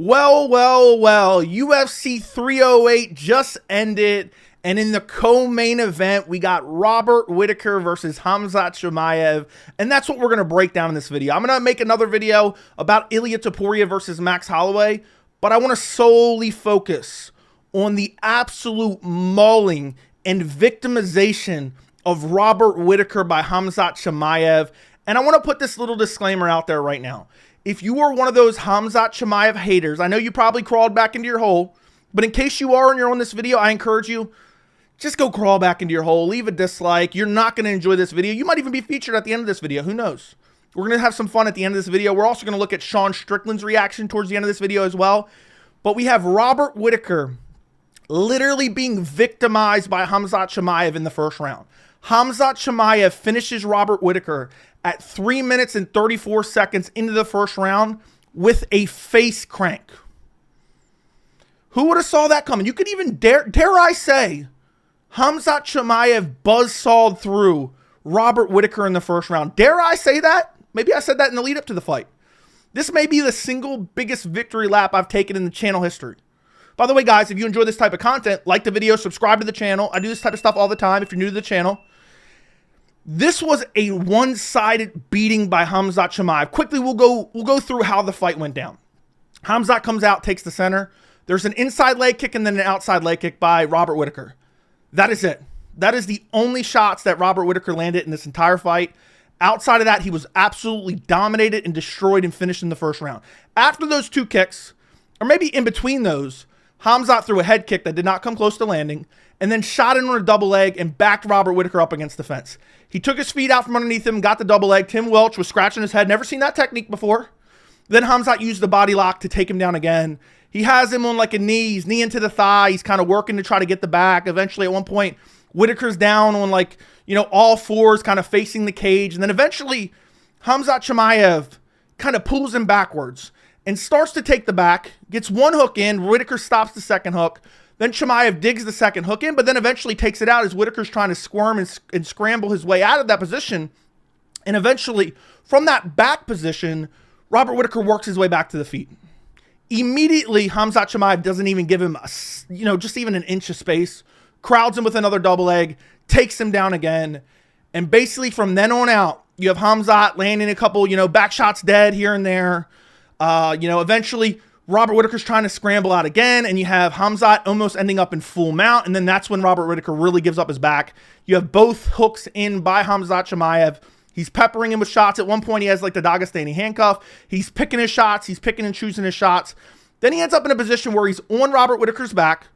Well, UFC 308 just ended, and in the co-main event, we got Robert Whittaker versus Khamzat Chimaev, and that's what we're going to break down in this video. I'm going to make another video about Ilia Topuria versus Max Hollway, but I want to solely focus on the absolute mauling and victimization of Robert Whittaker by Khamzat Chimaev, and I want to put this little disclaimer out there right now. If you are one of those Khamzat Chimaev haters, I know you probably crawled back into your hole, but in case you are and you're on this video, I encourage you, just go crawl back into your hole, leave a dislike. You're not going to enjoy this video. You might even be featured at the end of this video. Who knows? We're going to have some fun at the end of this video. We're also going to look at Strickland's reaction towards the end of this video as well. But we have Robert Whittaker literally being victimized by Khamzat Chimaev in the first round. Khamzat Chimaev finishes Robert Whittaker at 3 minutes and 34 seconds into the first round with a face crank. Who would have saw that coming? You could even dare I say, Khamzat Chimaev buzzsawed through Robert Whittaker in the first round. Dare I say that? Maybe I said that in the lead up to the fight. This may be the single biggest victory lap I've taken in the channel history. By the way, guys, if you enjoy this type of content, like the video, subscribe to the channel. I do this type of stuff all the time if you're new to the channel. This was a one-sided beating by Khamzat Chimaev. Quickly, we'll go through how the fight went down. Khamzat comes out, takes the center. There's an inside leg kick and then an outside leg kick by Robert Whittaker. That is it. That is the only shots that Robert Whittaker landed in this entire fight. Outside of that, he was absolutely dominated and destroyed and finished in the first round. After those two kicks, or maybe in between those, Khamzat threw a head kick that did not come close to landing, and then shot in on a double leg and backed Robert Whittaker up against the fence. He took his feet out from underneath him, got the double leg. Tim Welch was scratching his head. Never seen that technique before. Then Khamzat used the body lock to take him down again. He has him on like a knee. He's knee into the thigh. He's kind of working to try to get the back. Eventually, at one point, Whittaker's down on like, all fours, kind of facing the cage. And then eventually, Khamzat Chimaev kind of pulls him backwards and starts to take the back. Gets one hook in. Whittaker stops the second hook. Then Chimaev digs the second hook in, but then eventually takes it out as Whittaker's trying to squirm and scramble his way out of that position. And eventually, from that back position, Robert Whittaker works his way back to the feet. Immediately, Khamzat Chimaev doesn't even give him, just even an inch of space. Crowds him with another double leg, takes him down again. And basically, from then on out, you have Khamzat landing a couple, back shots dead here and there. Eventually, Robert Whittaker's trying to scramble out again, and you have Khamzat almost ending up in full mount, and then that's when Robert Whittaker really gives up his back. You have both hooks in by Khamzat Chimaev. He's peppering him with shots. At one point, he has like the Dagestani handcuff. He's picking his shots. He's picking and choosing his shots. Then he ends up in a position where he's on Robert Whittaker's back,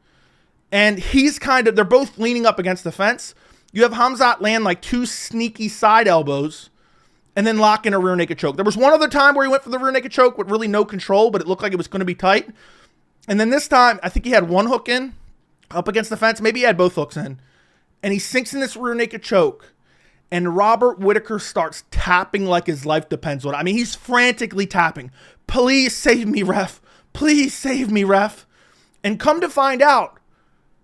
and they're both leaning up against the fence. You have Khamzat land like two sneaky side elbows, and then lock in a rear naked choke. There was one other time where he went for the rear naked choke with really no control, but it looked like it was going to be tight. And then this time, I think he had one hook in up against the fence. Maybe he had both hooks in. And he sinks in this rear naked choke. And Robert Whittaker starts tapping like his life depends on it. I mean, he's frantically tapping. Please save me, ref. Please save me, ref. And come to find out,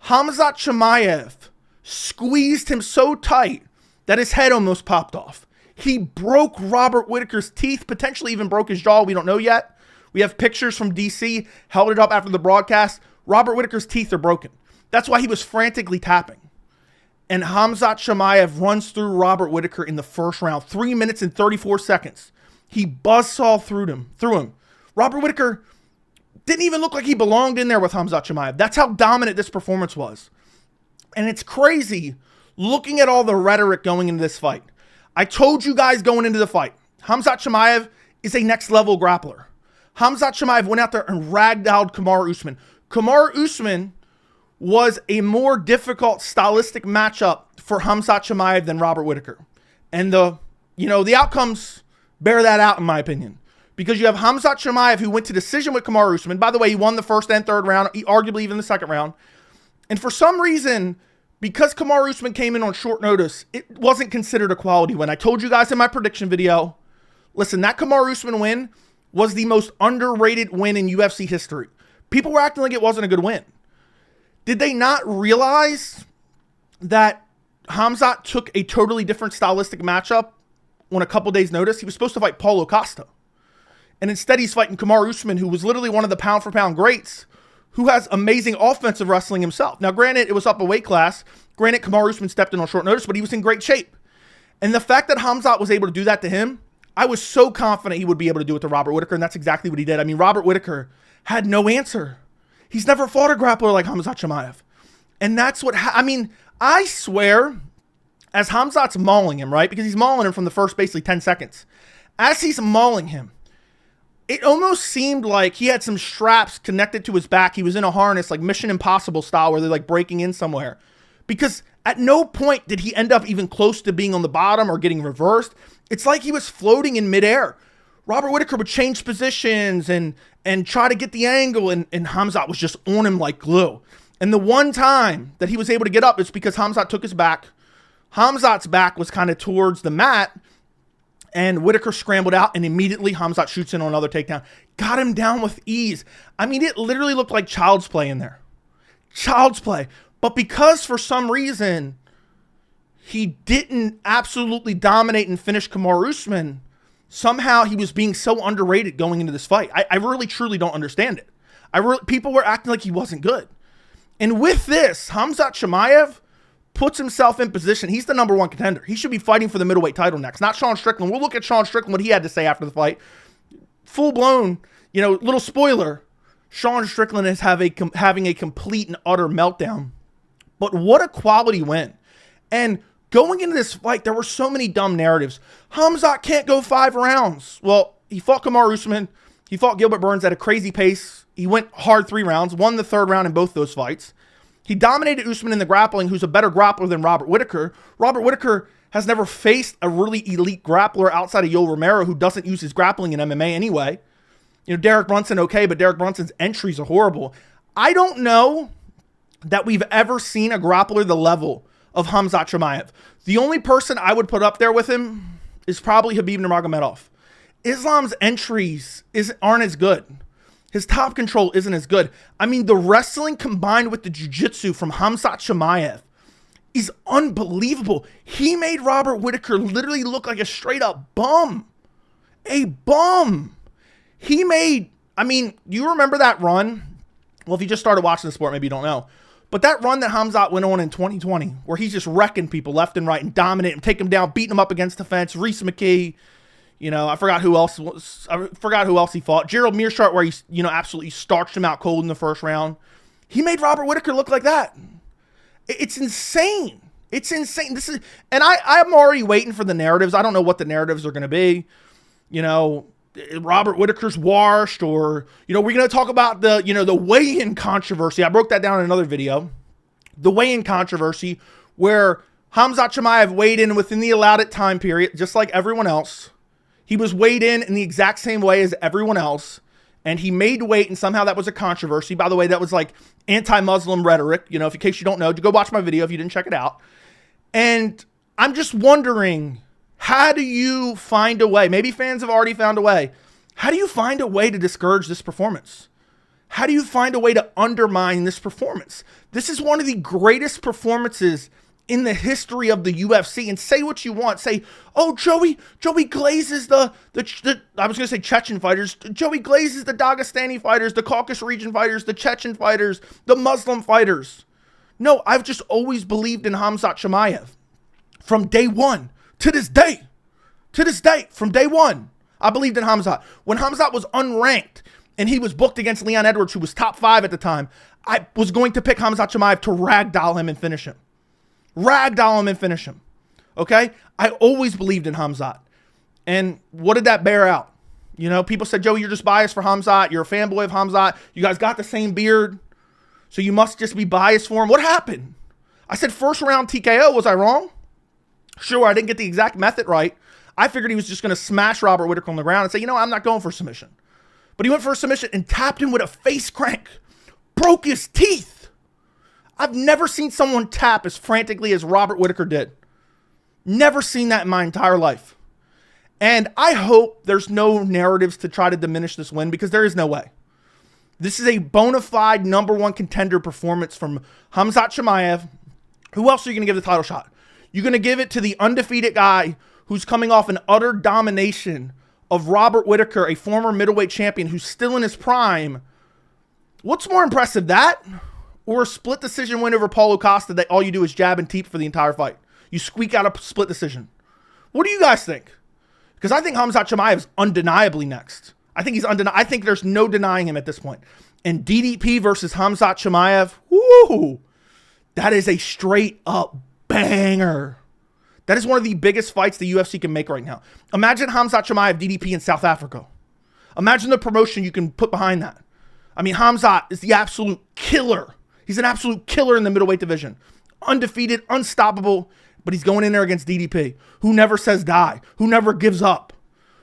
Khamzat Chimaev squeezed him so tight that his head almost popped off. He broke Robert Whittaker's teeth, potentially even broke his jaw. We don't know yet. We have pictures from DC, held it up after the broadcast. Robert Whittaker's teeth are broken. That's why he was frantically tapping. And Khamzat Chimaev runs through Robert Whittaker in the first round. 3 minutes and 34 seconds. He buzzsawed through him. Robert Whittaker didn't even look like he belonged in there with Khamzat Chimaev. That's how dominant this performance was. And it's crazy looking at all the rhetoric going into this fight. I told you guys going into the fight, Khamzat Chimaev is a next-level grappler. Khamzat Chimaev went out there and ragdolled Kamaru Usman. Kamaru Usman was a more difficult stylistic matchup for Khamzat Chimaev than Robert Whittaker. And the outcomes bear that out, in my opinion. Because you have Khamzat Chimaev, who went to decision with Kamaru Usman. By the way, he won the first and third round, arguably even the second round. And for some reason, because Kamaru Usman came in on short notice, it wasn't considered a quality win. I told you guys in my prediction video, listen, that Kamaru Usman win was the most underrated win in UFC history. People were acting like it wasn't a good win. Did they not realize that Khamzat took a totally different stylistic matchup on a couple days' notice? He was supposed to fight Paulo Costa. And instead he's fighting Kamaru Usman, who was literally one of the pound for pound greats, who has amazing offensive wrestling himself. Now, granted, it was up a weight class. Granted, Kamaru Usman stepped in on short notice, but he was in great shape. And the fact that Khamzat was able to do that to him, I was so confident he would be able to do it to Robert Whittaker, and that's exactly what he did. I mean, Robert Whittaker had no answer. He's never fought a grappler like Khamzat Chimaev. And that's what, I swear, as Khamzat's mauling him, right? Because he's mauling him from the first basically 10 seconds. As he's mauling him, it almost seemed like he had some straps connected to his back. He was in a harness, like Mission Impossible style, where they're like breaking in somewhere. Because at no point did he end up even close to being on the bottom or getting reversed. It's like he was floating in midair. Robert Whittaker would change positions and try to get the angle, and Khamzat was just on him like glue. And the one time that he was able to get up, it's because Khamzat took his back. Khamzat's back was kind of towards the mat, and Whittaker scrambled out, and immediately Khamzat shoots in on another takedown. Got him down with ease. I mean, it literally looked like child's play in there. Child's play. But because for some reason he didn't absolutely dominate and finish Kamaru Usman, somehow he was being so underrated going into this fight. I really, truly don't understand it. People were acting like he wasn't good. And with this, Khamzat Chimaev puts himself in position. He's the #1 contender. He should be fighting for the middleweight title next, not Sean Strickland. We'll look at Sean Strickland, what he had to say after the fight. Full-blown, little spoiler, Sean Strickland is having a complete and utter meltdown. But what a quality win. And going into this fight, there were so many dumb narratives. Khamzat can't go 5 rounds. Well, he fought Kamaru Usman. He fought Gilbert Burns at a crazy pace. He went hard 3 rounds, won the 3rd round in both those fights. He dominated Usman in the grappling, who's a better grappler than Robert Whittaker. Robert Whittaker has never faced a really elite grappler outside of Yoel Romero, who doesn't use his grappling in MMA anyway. Derek Brunson, okay, but Derek Brunson's entries are horrible. I don't know that we've ever seen a grappler the level of Khamzat Chimaev. The only person I would put up there with him is probably Khabib Nurmagomedov. Islam's entries aren't as good. His top control isn't as good. I mean, the wrestling combined with the jiu-jitsu from Khamzat Chimaev is unbelievable. He made Robert Whittaker literally look like a straight-up bum. A bum. You remember that run? Well, if you just started watching the sport, maybe you don't know. But that run that Khamzat went on in 2020, where he's just wrecking people left and right and dominating them, taking them down, beating them up against the fence, Reese McKee, I forgot who else he fought. Gerald Meerschaert, where he, absolutely starched him out cold in the 1st round. He made Robert Whittaker look like that. It's insane. It's insane. I'm already waiting for the narratives. I don't know what the narratives are going to be. Robert Whittaker's washed, or, we're going to talk about the weigh-in controversy. I broke that down in another video. The weigh-in controversy, where Khamzat Chimaev weighed in within the allotted time period, just like everyone else. He was weighed in the exact same way as everyone else, and he made weight, and somehow that was a controversy. By the way, that was like anti-Muslim rhetoric. In case you don't know, go watch my video if you didn't check it out. And I'm just wondering, how do you find a way? Maybe fans have already found a way. How do you find a way to discourage this performance? How do you find a way to undermine this performance? This is one of the greatest performances in the history of the UFC. And say what you want. Say, oh, Joey glazes I was going to say Chechen fighters. Joey glazes the Dagestani fighters, the Caucasus region fighters, the Chechen fighters, the Muslim fighters. No, I've just always believed in Khamzat Chimaev. From day one. To this day, from day one, I believed in Khamzat. When Khamzat was unranked and he was booked against Leon Edwards, who was top 5 at the time, I was going to pick Khamzat Chimaev to ragdoll him and finish him. Okay? I always believed in Khamzat. And what did that bear out? People said, Joey, you're just biased for Khamzat. You're a fanboy of Khamzat. You guys got the same beard, so you must just be biased for him. What happened? I said 1st round TKO. Was I wrong? Sure, I didn't get the exact method right. I figured he was just going to smash Robert Whittaker on the ground and say, I'm not going for submission. But he went for a submission and tapped him with a face crank. Broke his teeth. I've never seen someone tap as frantically as Robert Whittaker did. Never seen that in my entire life. And I hope there's no narratives to try to diminish this win, because there is no way. This is a bona fide #1 contender performance from Khamzat Chimaev. Who else are you going to give the title shot? You're going to give it to the undefeated guy who's coming off an utter domination of Robert Whittaker, a former middleweight champion who's still in his prime. What's more impressive, that or a split decision win over Paulo Costa that all you do is jab and teep for the entire fight? You squeak out a split decision. What do you guys think? Because I think Khamzat Chimaev is undeniably next. I think he's undeniable. I think there's no denying him at this point. And DDP versus Khamzat Chimaev, woo, that is a straight up banger. That is one of the biggest fights the UFC can make right now. Imagine Khamzat Chimaev DDP in South Africa. Imagine the promotion you can put behind that. I mean, Khamzat is the absolute killer. He's an absolute killer in the middleweight division. Undefeated, unstoppable, but he's going in there against DDP, who never says die, who never gives up,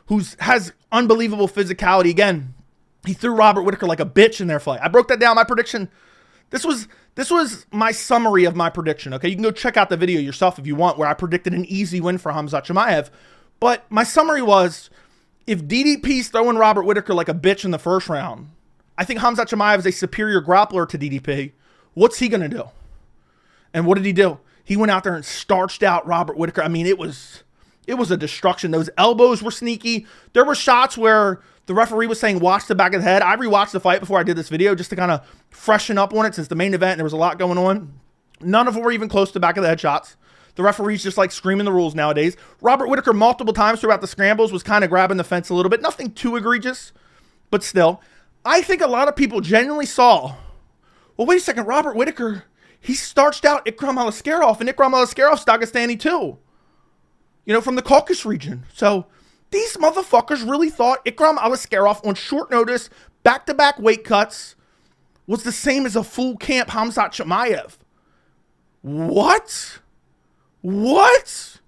who has unbelievable physicality. Again, he threw Robert Whittaker like a bitch in their fight. I broke that down. My prediction, this was my summary of my prediction, okay? You can go check out the video yourself if you want, where I predicted an easy win for Khamzat Chimaev. But my summary was, if DDP's throwing Robert Whittaker like a bitch in the first round, I think Khamzat Chimaev is a superior grappler to DDP. What's he going to do? And what did he do? He went out there and starched out Robert Whittaker. I mean, it was a destruction. Those elbows were sneaky. There were shots where the referee was saying, watch the back of the head. I rewatched the fight before I did this video just to kind of freshen up on it, since the main event, there was a lot going on. None of them were even close to the back of the head shots. The referee's just like screaming the rules nowadays. Robert Whittaker multiple times throughout the scrambles was kind of grabbing the fence a little bit. Nothing too egregious, but still. I think a lot of people genuinely saw, well, wait a second, Robert Whittaker, he starched out Ikram Aliskerov, and Ikram Aliskerov's Dagestani too. You know, from the Caucasus region. So these motherfuckers really thought Ikram Aliskerov on short notice, back-to-back weight cuts, was the same as a full camp Khamzat Chimaev. What? What?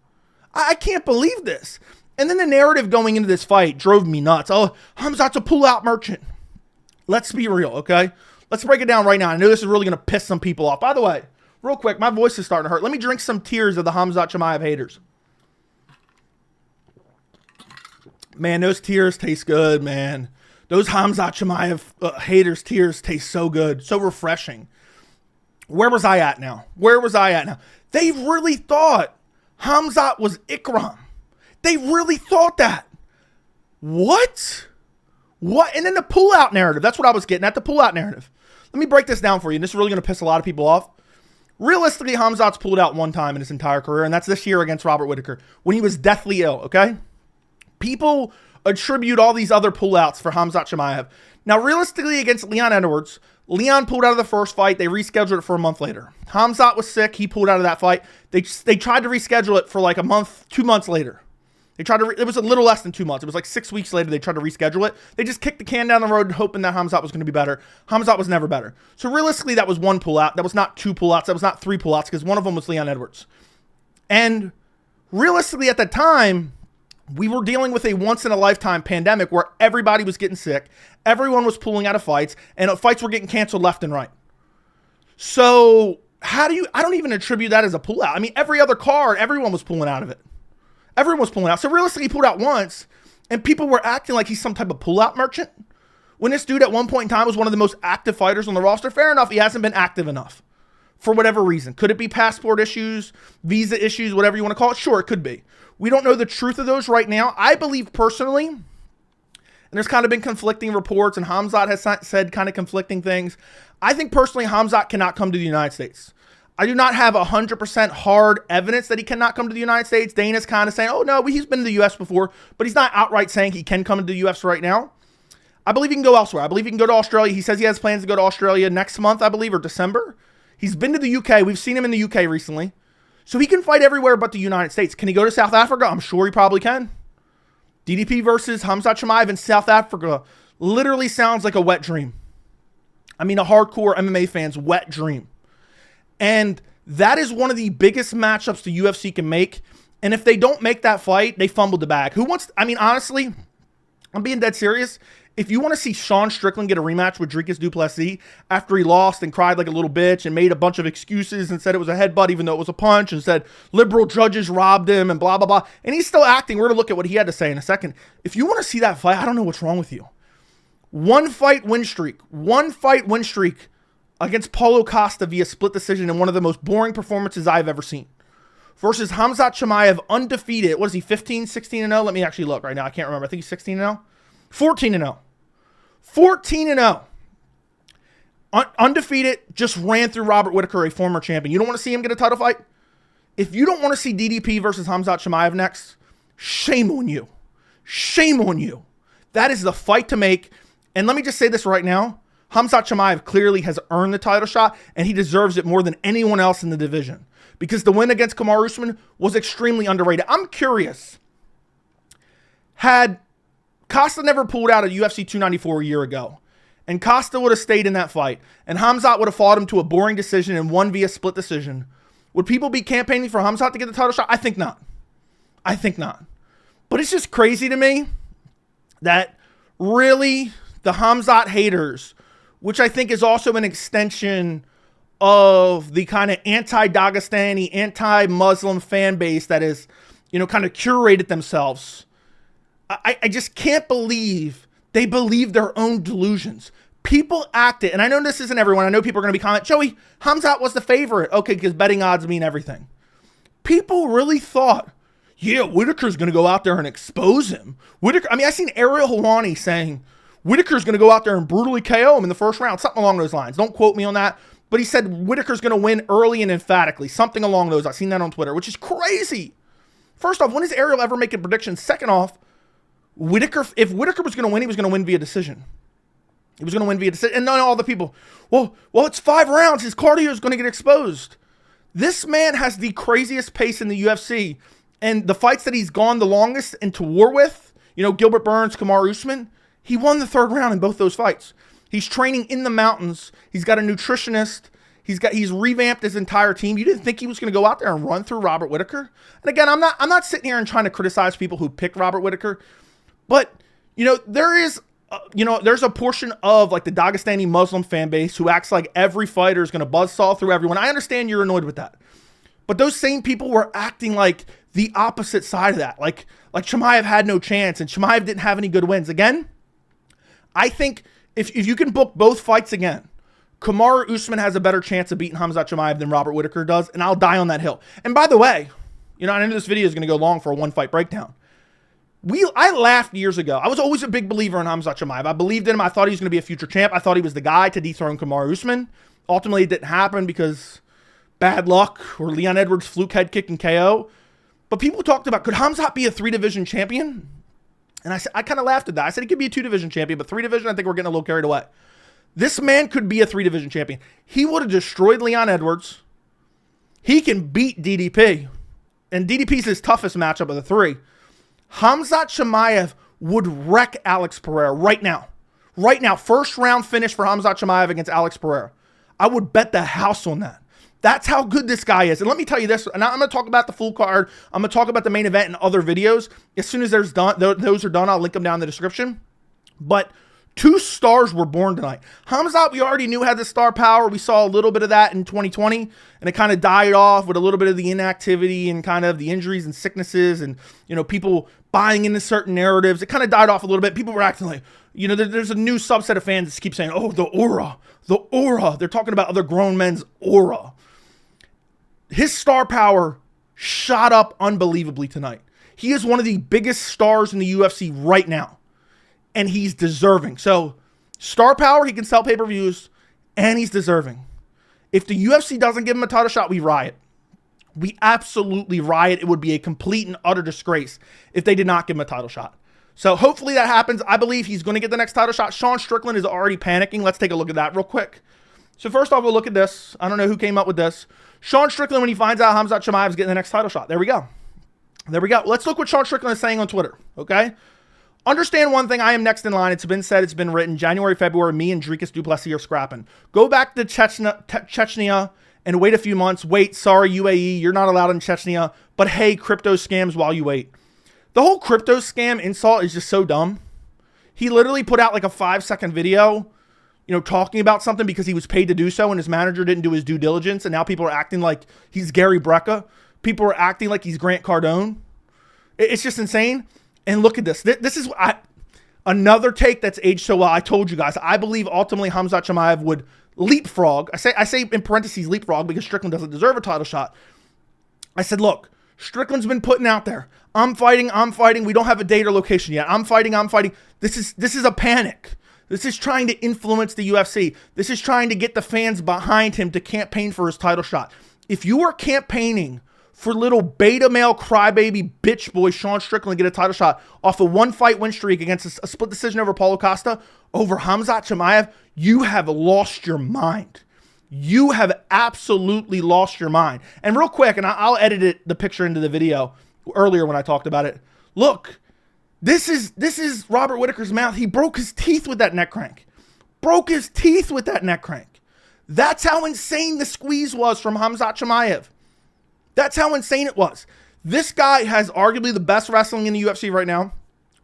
I can't believe this. And then the narrative going into this fight drove me nuts. Oh, Khamzat's a pull-out merchant. Let's be real, okay? Let's break it down right now. I know this is really going to piss some people off. By the way, real quick, my voice is starting to hurt. Let me drink some tears of the Khamzat Chimaev haters. Man, those tears taste good, man. Those Khamzat Chimaev haters' tears taste so good, so refreshing. Where was I at now? Where was I at now? They really thought Khamzat was Ikram. They really thought that. What? What? And then the pull-out narrative. That's what I was getting at, the pull-out narrative. Let me break this down for you, and this is really going to piss a lot of people off. Realistically, Khamzat's pulled out one time in his entire career, and that's this year against Robert Whittaker, when he was deathly ill, okay? People attribute all these other pullouts for Khamzat Chimaev. Now, realistically, against Leon Edwards, Leon pulled out of the first fight. They rescheduled it for a month later. Khamzat was sick. He pulled out of that fight. They tried to reschedule it for like a month, 2 months later. They tried to, it was a little less than 2 months. It was like 6 weeks later they tried to reschedule it. They just kicked the can down the road hoping that Khamzat was going to be better. Khamzat was never better. So realistically, that was one pullout. That was not two pullouts. That was not three pullouts, because one of them was Leon Edwards. And realistically, at that time, we were dealing with a once-in-a-lifetime pandemic where everybody was getting sick, everyone was pulling out of fights, and fights were getting canceled left and right. So how do you, I don't even attribute that as a pullout. I mean, every other card, everyone was pulling out of it. Everyone was pulling out. So realistically, he pulled out once, and people were acting like he's some type of pullout merchant. When this dude at one point in time was one of the most active fighters on the roster, fair enough, he hasn't been active enough for whatever reason. Could it be passport issues, visa issues, whatever you want to call it? Sure, it could be. We don't know the truth of those right now. I believe personally, and there's kind of been conflicting reports, and Khamzat has said kind of conflicting things. I think personally, Khamzat cannot come to the United States. I do not have 100% hard evidence that he cannot come to the United States. Dana's kind of saying, oh no, he's been to the U.S. before, but he's not outright saying he can come to the U.S. right now. I believe he can go elsewhere. I believe he can go to Australia. He says he has plans to go to Australia next month, I believe, or December. He's been to the UK. We've seen him in the UK recently. So he can fight everywhere but the United States. Can he go to South Africa? I'm sure he probably can. DDP versus Khamzat Chimaev in South Africa literally sounds like a wet dream. I mean, a hardcore MMA fan's wet dream. And that is one of the biggest matchups the UFC can make. And if they don't make that fight, they fumbled the bag. Who wants, I mean, honestly, I'm being dead serious. If you want to see Sean Strickland get a rematch with Dricus Du Plessis after he lost and cried like a little bitch and made a bunch of excuses and said it was a headbutt even though it was a punch, and said liberal judges robbed him and blah, blah, blah. And he's still acting. We're going to look at what he had to say in a second. If you want to see that fight, I don't know what's wrong with you. One fight win streak against Paulo Costa via split decision in one of the most boring performances I've ever seen. versus Khamzat Chimaev, undefeated. What is he, 15, 16-0? Let me actually look right now. I can't remember. I think he's 16-0. 14-0. 14-0. Undefeated, just ran through Robert Whittaker, a former champion. You don't want to see him get a title fight? If you don't want to see DDP versus Khamzat Chimaev next, shame on you. Shame on you. That is the fight to make. And let me just say this right now. Khamzat Chimaev clearly has earned the title shot, and he deserves it more than anyone else in the division. Because the win against Kamaru Usman was extremely underrated. I'm curious. Had Costa never pulled out of UFC 294 a year ago, and Costa would have stayed in that fight, and Khamzat would have fought him to a boring decision and won via split decision, would people be campaigning for Khamzat to get the title shot? I think not. I think not. But it's just crazy to me that really the Khamzat haters, which I think is also an extension of the kind of anti-Dagestani, anti-Muslim fan base that is, kind of curated themselves. I just can't believe they believe their own delusions. People acted, and I know this isn't everyone. I know people are going to be commenting, Joey, Khamzat was the favorite. Okay, because betting odds mean everything. People really thought, yeah, Whittaker's going to go out there and expose him. I seen Ariel Helwani saying, Whittaker's going to go out there and brutally KO him in the first round. Something along those lines. Don't quote me on that. But he said Whittaker's going to win early and emphatically. Something along those. I've seen that on Twitter, which is crazy. First off, when does Ariel ever make a prediction? Second off, if Whittaker was going to win, he was going to win via decision. He was going to win via decision. And none of all the people, well, it's 5 rounds. His cardio is going to get exposed. This man has the craziest pace in the UFC. And the fights that he's gone the longest into war with, Gilbert Burns, Kamaru Usman, he won the 3rd round in both those fights. He's training in the mountains. He's got a nutritionist. He's revamped his entire team. You didn't think he was going to go out there and run through Robert Whittaker? And again, I'm not sitting here and trying to criticize people who picked Robert Whittaker, but there's a portion of like the Dagestani Muslim fan base who acts like every fighter is going to buzzsaw through everyone. I understand you're annoyed with that, but those same people were acting like the opposite side of that. Like Chimaev had no chance and Chimaev didn't have any good wins. Again, I think if you can book both fights again, Kamaru Usman has a better chance of beating Khamzat Chimaev than Robert Whittaker does, and I'll die on that hill. And by the way, I know this video is going to go long for a one-fight breakdown. I laughed years ago. I was always a big believer in Khamzat Chimaev. I believed in him. I thought he was going to be a future champ. I thought he was the guy to dethrone Kamaru Usman. Ultimately, it didn't happen because bad luck or Leon Edwards' fluke head kick and KO. But people talked about, could Khamzat be a 3-division champion? And I kind of laughed at that. I said he could be a 2-division champion, but 3-division, I think we're getting a little carried away. This man could be a 3-division champion. He would have destroyed Leon Edwards. He can beat DDP. And DDP's his toughest matchup of the 3. Khamzat Chimaev would wreck Alex Pereira right now. Right now, 1st round finish for Khamzat Chimaev against Alex Pereira. I would bet the house on that. That's how good this guy is. And let me tell you this, and I'm going to talk about the full card. I'm going to talk about the main event and other videos. As soon as those are done, I'll link them down in the description. But 2 stars were born tonight. Khamzat, we already knew had the star power. We saw a little bit of that in 2020, and it kind of died off with a little bit of the inactivity and kind of the injuries and sicknesses and, people buying into certain narratives. It kind of died off a little bit. People were acting like, there's a new subset of fans that keep saying, oh, the aura. They're talking about other grown men's aura. His star power shot up unbelievably tonight. He is one of the biggest stars in the UFC right now. And he's deserving. So, star power, he can sell pay-per-views, and he's deserving. If the UFC doesn't give him a title shot, we riot. We absolutely riot. It would be a complete and utter disgrace if they did not give him a title shot. So, hopefully that happens. I believe he's going to get the next title shot. Sean Strickland is already panicking. Let's take a look at that real quick. So, first off, we'll look at this. I don't know who came up with this. Sean Strickland, when he finds out Khamzat Chimaev is getting the next title shot. There we go. Let's look what Sean Strickland is saying on Twitter, okay? Understand one thing, I am next in line. It's been said, it's been written. January, February, me and Dricus Du Plessis are scrapping. Go back to Chechnya and wait a few months. Wait, sorry, UAE, you're not allowed in Chechnya. But hey, crypto scams while you wait. The whole crypto scam insult is just so dumb. He literally put out like a 5-second video, talking about something because he was paid to do so and his manager didn't do his due diligence. And now people are acting like he's Gary Brecka. People are acting like he's Grant Cardone. It's just insane. And look at this. This is another take that's aged so well. I told you guys, I believe ultimately Khamzat Chimaev would leapfrog. I say in parentheses leapfrog because Strickland doesn't deserve a title shot. I said, look, Strickland's been putting out there. I'm fighting. We don't have a date or location yet. I'm fighting. This is a panic. This is trying to influence the UFC. This is trying to get the fans behind him to campaign for his title shot. If you are campaigning for little beta male crybaby bitch boy Sean Strickland to get a title shot off a 1-fight win streak against a split decision over Paulo Costa over Khamzat Chimaev, you have lost your mind. You have absolutely lost your mind. And real quick, and I'll edit the picture into the video earlier when I talked about it. Look, this is Robert Whittaker's mouth. He broke his teeth with that neck crank. Broke his teeth with that neck crank. That's how insane the squeeze was from Khamzat Chimaev. That's how insane it was. This guy has arguably the best wrestling in the UFC right now.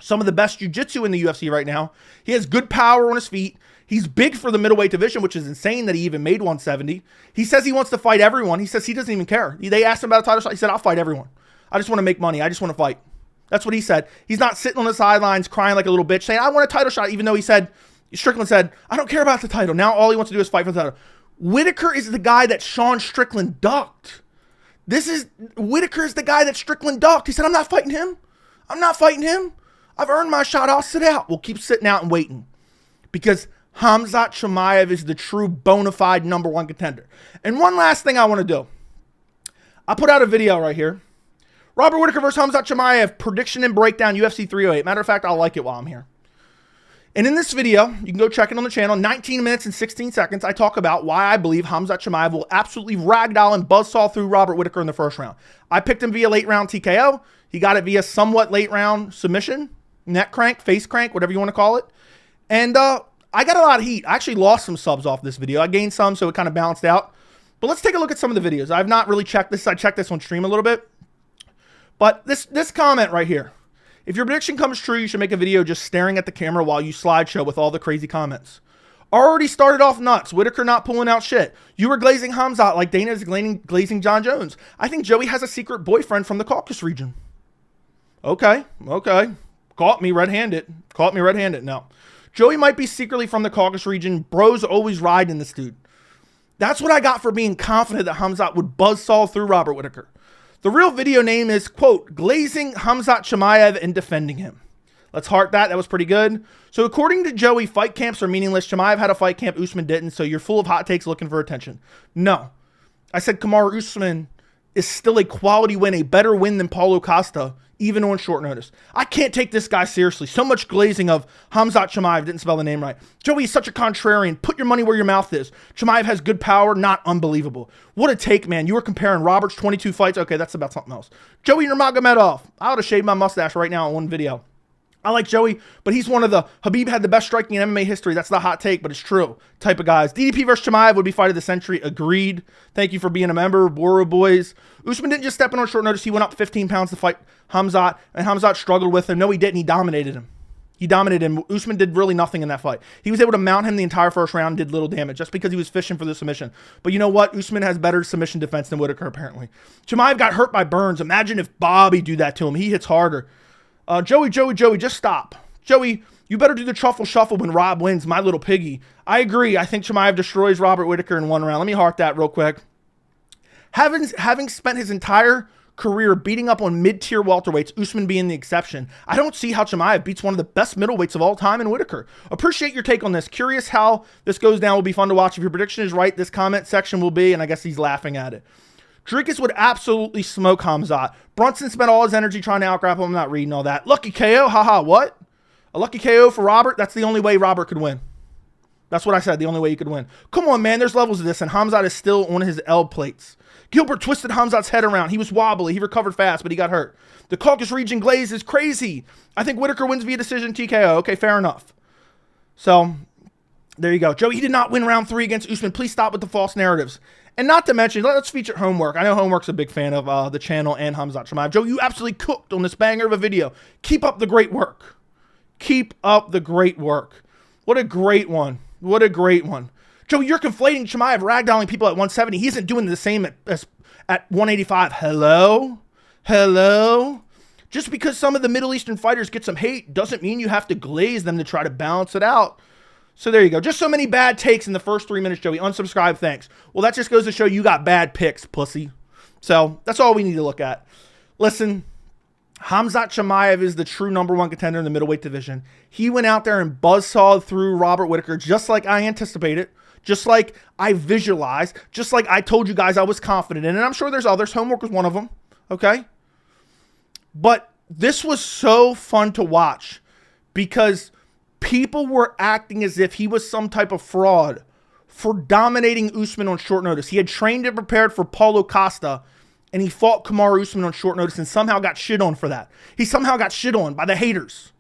Some of the best jiu-jitsu in the UFC right now. He has good power on his feet. He's big for the middleweight division, which is insane that he even made 170. He says he wants to fight everyone. He says he doesn't even care. They asked him about a title shot. He said, I'll fight everyone. I just want to make money. I just want to fight. That's what he said. He's not sitting on the sidelines crying like a little bitch saying, I want a title shot, even though he said, Strickland said, I don't care about the title. Now all he wants to do is fight for the title. Whittaker is the guy that Sean Strickland ducked. Whittaker is the guy that Strickland ducked. He said, I'm not fighting him. I'm not fighting him. I've earned my shot. I'll sit out. We'll keep sitting out and waiting. Because Khamzat Chimaev is the true bona fide #1 contender. And one last thing I want to do. I put out a video right here. Robert Whittaker versus Khamzat Chimaev, prediction and breakdown, UFC 308. Matter of fact, I'll like it while I'm here. And in this video, you can go check it on the channel, 19 minutes and 16 seconds, I talk about why I believe Khamzat Chimaev will absolutely ragdoll and buzzsaw through Robert Whittaker in the first round. I picked him via late round TKO. He got it via somewhat late round submission, neck crank, face crank, whatever you want to call it. And I got a lot of heat. I actually lost some subs off this video. I gained some, so it kind of balanced out. But let's take a look at some of the videos. I've not really checked this. I checked this on stream a little bit. But this comment right here. If your prediction comes true, you should make a video just staring at the camera while you slideshow with all the crazy comments. Already started off nuts. Whittaker not pulling out shit. You were glazing Khamzat like Dana is glazing John Jones. I think Joey has a secret boyfriend from the Caucasus region. Okay. Caught me red-handed. No. Joey might be secretly from the Caucasus region. Bro's always riding this dude. That's what I got for being confident that Khamzat would buzzsaw through Robert Whittaker. The real video name is, quote, glazing Khamzat Chimaev and defending him. Let's heart that. That was pretty good. So according to Joey, fight camps are meaningless. Chimaev had a fight camp. Usman didn't. So you're full of hot takes looking for attention. No. I said Kamaru Usman is still a quality win, a better win than Paulo Costa, even on short notice. I can't take this guy seriously. So much glazing of Khamzat Chimaev. Didn't spell the name right. Joey is such a contrarian. Put your money where your mouth is. Chimaev has good power, not unbelievable. What a take, man. You were comparing Robert's 22 fights. Okay, that's about something else. Joey Nurmagomedov. I would have shaved my mustache right now in one video. I like Joey, but he's one of the Habib had the best striking in MMA history. That's the hot take, but it's true type of guys. DDP versus Chimaev would be fight of the century. Agreed. Thank you for being a member. Boro boys. Usman didn't just step in on short notice. He went up 15 pounds to fight Khamzat, and Khamzat struggled with him. No, he didn't. He dominated him. Usman did really nothing in that fight. He was able to mount him the entire first round, did little damage, just because he was fishing for the submission. But you know what? Usman has better submission defense than Whittaker, apparently. Chimaev got hurt by burns. Imagine if Bobby do that to him. He hits harder. Joey, just stop. Joey, you better do the truffle shuffle when Rob wins, my little piggy. I agree. I think Chimaev destroys Robert Whittaker in one round. Let me heart that real quick. Having spent his entire career beating up on mid-tier welterweights, Usman being the exception, I don't see how Chimaev beats one of the best middleweights of all time in Whittaker. Appreciate your take on this. Curious how this goes down. Will be fun to watch. If your prediction is right, this comment section will be, and I guess he's laughing at it. Dricus would absolutely smoke Khamzat. Brunson spent all his energy trying to outgrapple him. I'm not reading all that. Lucky KO, haha, what? A lucky KO for Robert? That's the only way Robert could win. That's what I said, the only way he could win. Come on, man, there's levels of this, and Khamzat is still on his L plates. Gilbert twisted Khamzat's head around. He was wobbly. He recovered fast, but he got hurt. The Caucasus region glaze is crazy. I think Whittaker wins via decision TKO. Okay, fair enough. So, there you go. Joey, he did not win round 3 against Usman. Please stop with the false narratives. And not to mention, let's feature Homework. I know Homework's a big fan of the channel and Khamzat Chimaev. Joe, you absolutely cooked on this banger of a video. Keep up the great work. Keep up the great work. What a great one. What a great one. Joe, you're conflating Chimaev ragdolling people at 170. He isn't doing the same at 185. Hello? Hello? Just because some of the Middle Eastern fighters get some hate doesn't mean you have to glaze them to try to balance it out. So there you go. Just so many bad takes in the first 3 minutes, Joey. Unsubscribe, thanks. Well, that just goes to show you got bad picks, pussy. So that's all we need to look at. Listen, Khamzat Chimaev is the true #1 contender in the middleweight division. He went out there and buzzsawed through Robert Whittaker just like I anticipated, just like I visualized, just like I told you guys I was confident in. And I'm sure there's others. Homework was one of them, okay? But this was so fun to watch because people were acting as if he was some type of fraud for dominating Usman on short notice. He had trained and prepared for Paulo Costa, and he fought Kamaru Usman on short notice and somehow got shit on for that. He somehow got shit on by the haters.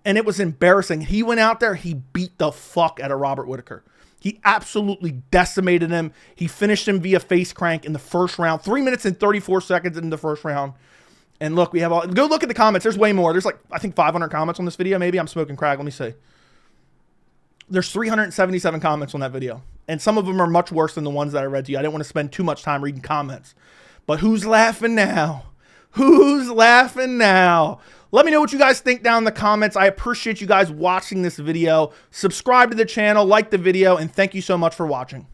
And it was embarrassing. He went out there, he beat the fuck out of Robert Whittaker. He absolutely decimated him. He finished him via face crank in the first round. 3 minutes and 34 seconds in the first round. And look, we have all, go look at the comments. There's way more. There's like, I think 500 comments on this video. Maybe I'm smoking crack. Let me see. There's 377 comments on that video. And some of them are much worse than the ones that I read to you. I didn't want to spend too much time reading comments. But who's laughing now? Who's laughing now? Let me know what you guys think down in the comments. I appreciate you guys watching this video. Subscribe to the channel, like the video, and thank you so much for watching.